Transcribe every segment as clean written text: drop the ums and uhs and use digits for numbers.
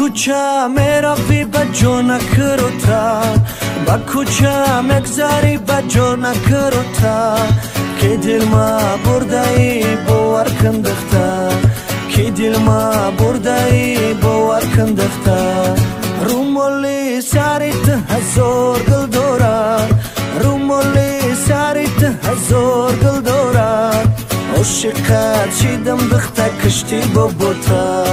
کوچه میروی بجا نکروتا با کوچه مگذاری بجا نکروتا که دل ما برده ای باور کندختا که دل ما برده ای باور کندختا رومولی ساریت هزار گل دورا رومولی ساریت هزار گل دورا عشقت شیدم دختا کشتی ببوتا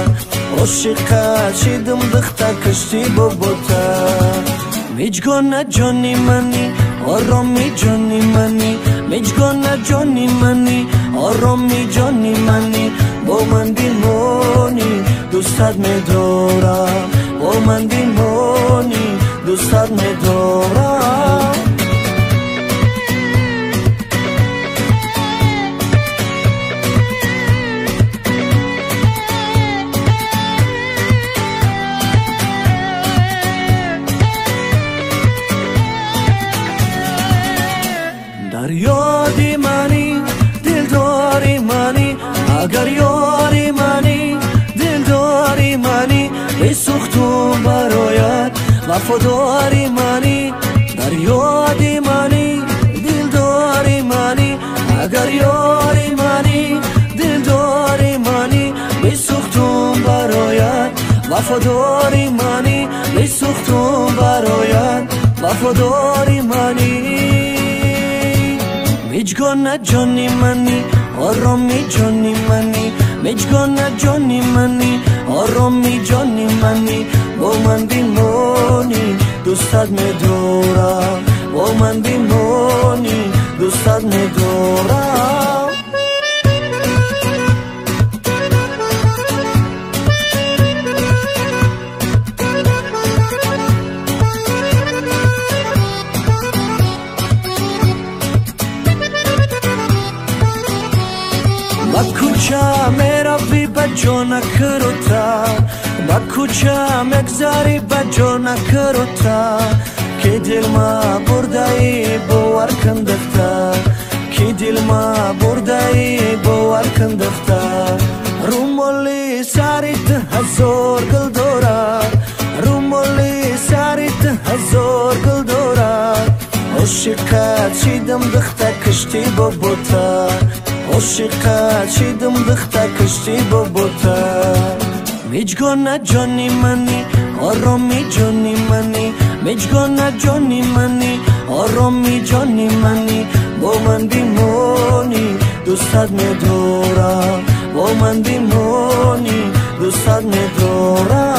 عشقت شیدم دختا کشتی ببوتا میجگونه جانی منی آرامی جانی منی میجگونه جانی منی آرامی جانی منی با من بیمونی دوستت میدارم با من بیمونی دوستت میدارم در یادی منی دلداری منی اگر یاری منی دلداری منی بسوختم برایت وفاداری منی در یادی منی دلداری منی اگر یاری منی دلداری منی بسوختم برایت وفاداری منی بسوختم برایت وفاداری منی میجگونه جانی منی آرامی جانی منی میجگونه جانی منی آرامی جانی منی با من بیمونی دوستت میدارم با من بیمونی دوستت میدارم با کوچه میروی بجا نکروتا با کوچه مگذاری بجا نکروتا که دل ما برده ای باور کندختا که دل ما برده ای باور کندختا رومولی ساریت هزار گل دورا رومولی ساریت هزار گل دورا عشقت شیدم دختا کشتی ببوتا عشقت شیدم دختا کشتی ببوتا میجگونه جانی منی آرامی جانی منی میجگونه جانی منی آرامی جانی منی با من بیمونی دوستت میدارم با من بیمونی دوستت میدارم